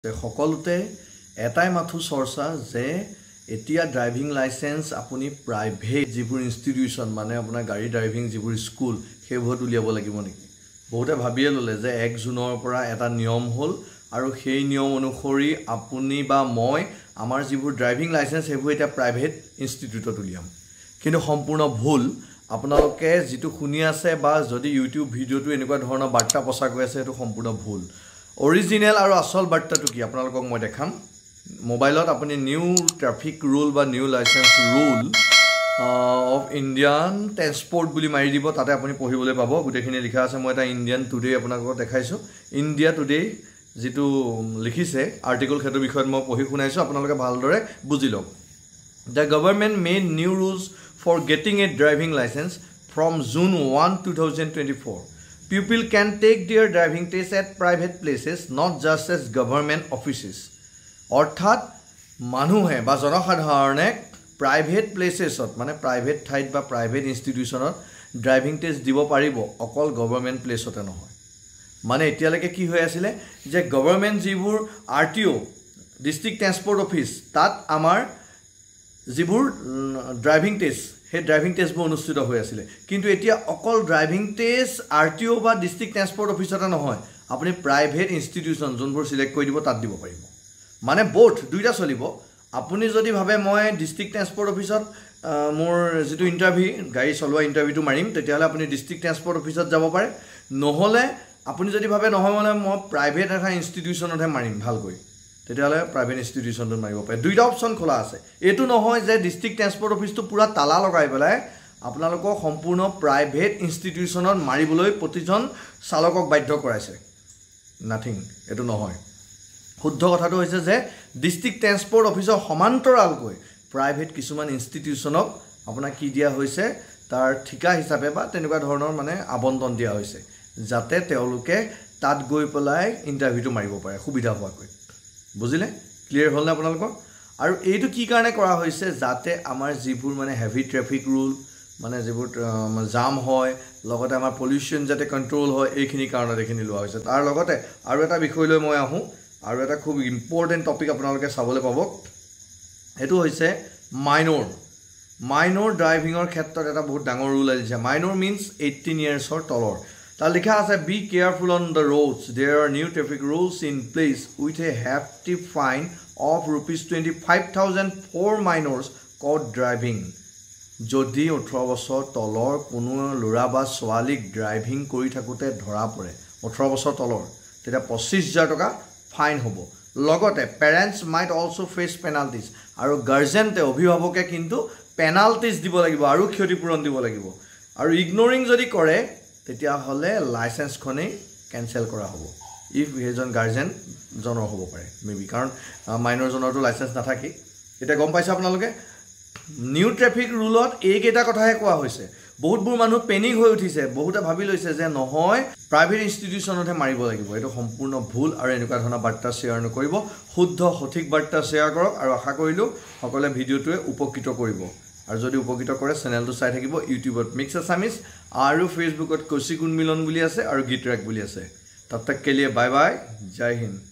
সকলোতে এটাই মাথু চৰ্চা যে এতিয়া ড্ৰাইভিং লাইসেন্স আপুনি প্ৰাইভেট যিবোৰ ইনষ্টিটিউচন মানে আপোনাৰ গাড়ী ড্ৰাইভিং যিবোৰ স্কুল সেইবোৰত উলিয়াব লাগিব নেকি বহুতে ভাবিয়ে ললে যে 1 জুনৰ পৰা এটা নিয়ম হ'ল আৰু সেই নিয়ম অনুসৰি আপুনি বা মই আমাৰ যিবোৰ ড্ৰাইভিং লাইসেন্স সেইবোৰ এটা প্ৰাইভেট ইনষ্টিটিউটত উলিয়াম কিন্তু সম্পূৰ্ণ ভুল আপোনালোকে যেটো শুনি আছে বা যদি ইউটিউব ভিডিওটো এনেকুৱা ধৰণৰ বাৰ্তা প্ৰচাৰ কৰি আছে সেইটো সম্পূৰ্ণ ভুল Original আৰু আসল বাৰ্তাটো কি আপোনালোকক মই দেখাম মোবাইলত আপুনি নিউ ট্ৰাফিক ৰুল বা new licence rule of Indian transport বুলি মাৰি দিব তাতে আপুনি পঢ়িবলৈ পাব গুটেখিনি লিখা আছে মই এটা ইণ্ডিয়ান টুডে আপোনালোকক দেখাইছো ইণ্ডিয়া টুডে যেটো লিখিছে আৰ্টিকল খেতৰ বিষয়ত মই পঢ়ি শুনাইছো আপোনালোকে ভালদৰে বুজি লওক The government made new rules for getting a driving license from June 1 2024 People can take their driving test at private places, not just as government offices. অৰ্থাৎ মানুহে বা জনসাধাৰণে private places মানে private ঠাইত বা private institutionত driving test দিব পাৰিব অকল government placeতে নহয় মানে এতিয়ালৈকে কি হৈ আছিল যে government যিবোৰ RTO district transport office তাত আমাৰ যিবোৰ driving test হে ড্ৰাইভিং টেষ্ট বো অনুষ্ঠিত হৈ আছিল কিন্তু এতিয়া অকল ড্ৰাইভিং টেষ্ট আৰটিও বা ডিস্ট্ৰিক্ট ট্ৰান্সপোৰ্ট অফিচতে নহয় আপুনি প্ৰাইভেট ইনষ্টিটিউচন যোনবোৰ সিলেক্ট কৰি দিব তাত দিব পাৰিব মানে বোথ দুইটা চলিব আপুনি যদি ভাবে মই ডিস্ট্ৰিক্ট ট্ৰান্সপোৰ্ট অফিচত মোৰ যেটো ইন্টাৰভিউ গাড়ী চলোৱা ইন্টাৰভিউটো মাৰিম তেতিয়াহলে আপুনি ডিস্ট্ৰিক্ট ট্ৰান্সপোৰ্ট অফিচত যাব পাৰে নহলে আপুনি যদি ভাবে নহয় মানে মই প্ৰাইভেট এটা ইনষ্টিটিউচনতহে মাৰিম ভালকৈ তেতিয়ালে প্ৰাইভেট ইনষ্টিটিউচনত মাৰিব পাৰে দুইটা অপচন খোলা আছে এটো নহয় যে ডিস্ট্ৰিক্ট ট্ৰান্সপোৰ্ট অফিচটো পুৰা তালা লগাই পেলাই আপোনালোকক সম্পূৰ্ণ প্ৰাইভেট ইনষ্টিটিউচনত মাৰিবলৈ প্ৰতিজন চালকক বাধ্য কৰাইছে নাথিং এটো নহয় শুদ্ধ কথাটো হৈছে যে ডিস্ট্ৰিক্ট ট্ৰান্সপোৰ্ট অফিচৰ সমান্তৰালকৈ প্ৰাইভেট কিছুমান ইনষ্টিটিউচনক আপোনাক কি দিয়া হৈছে তাৰ ঠিকা হিচাপে বা তেনেকুৱা ধৰণৰ মানে আবণ্টন দিয়া হৈছে যাতে তেওঁলোকে তাত গৈ পেলাই ইন্টাৰভিউটো মাৰিব পাৰে সুবিধা হোৱাকৈ বুজিলে ক্লিয়াৰ হ'ল না আপোনালোকৰ আৰু এইটো কি কাৰণে কৰা হৈছে যাতে আমাৰ যিবোৰ মানে হেভি ট্ৰাফিক ৰুল মানে যিবোৰ জাম হয় লগতে আমাৰ পলিউশন যাতে কন্ট্ৰোল হয় এইখিনি কাৰণে দেখিনি লোৱা হৈছে তাৰ লগতে আৰু এটা বিষয় লৈ মই আহো আৰু এটা খুব ইম্পৰ্টেন্ট টপিক আপোনালোকে চাবলৈ পাব এটো হৈছে মাইনৰ ড্ৰাইভিংৰ ক্ষেত্ৰত এটা বহুত ডাঙৰ ৰুল আছে মাইনৰ মিন্স 18 ইয়াৰ্ছৰ তলৰ তাৰ লিখা আছে be careful on the roads there are new traffic rules in place with a hefty fine of ₹25,000 for minors caught driving যদি 18 বছৰ তলৰ কোনো লৰা বা ছোৱালীক ড্ৰাইভিং কৰি থাকোতে ধৰা পৰে 18 বছৰ তলৰ তেতিয়া 25,000 টকা ফাইন হ'ব লগতে parents might also face penalties আৰু গাৰ্জেনতে অভিভাৱকে কিন্তু পেনাল্টিজ দিব লাগিব আৰু ক্ষতিপূৰণ দিব লাগিব আৰু ইগনোৰিং যদি কৰে তেতিয়া হলে লাইসেন্স খনে ক্যান্সেল কৰা হ'ব ইফ হেজন গাৰ্জেন জনৰ হ'ব পাৰে মেবি কাৰণ মাইনৰ জনৰটো লাইসেন্স নাথাকি এটা গম পাইছে আপোনালোকে নিউ ট্ৰাফিক ৰুলত এইকেইটা কথাহে কোৱা হৈছে বহুতবোৰ মানুহ পেনিক হৈ উঠিছে বহুতে ভাবি লৈছে যে নহয় প্ৰাইভেট ইনষ্টিটিউচনতহে মাৰিব লাগিব এটো সম্পূৰ্ণ ভুল আৰু এনেকুৱা ধৰণৰ বাৰ্তা শেয়াৰ নকৰিব শুদ্ধ সঠিক বাৰ্তা শেয়াৰ কৰক আৰু আশা কৰিলো সকলে ভিডিওটোৱে উপকৃত কৰিব আৰু যদি উপকৃত কৰে চেনেলটো চাই থাকিব ইউটিউবত মিক্স আসামিজ আৰু ফেসবুকত কৌশিক উন্মিলন বুলি আছে আৰু গীতৰাগ বুলি আছে তব তক के लिए बाय बाय जय हिंद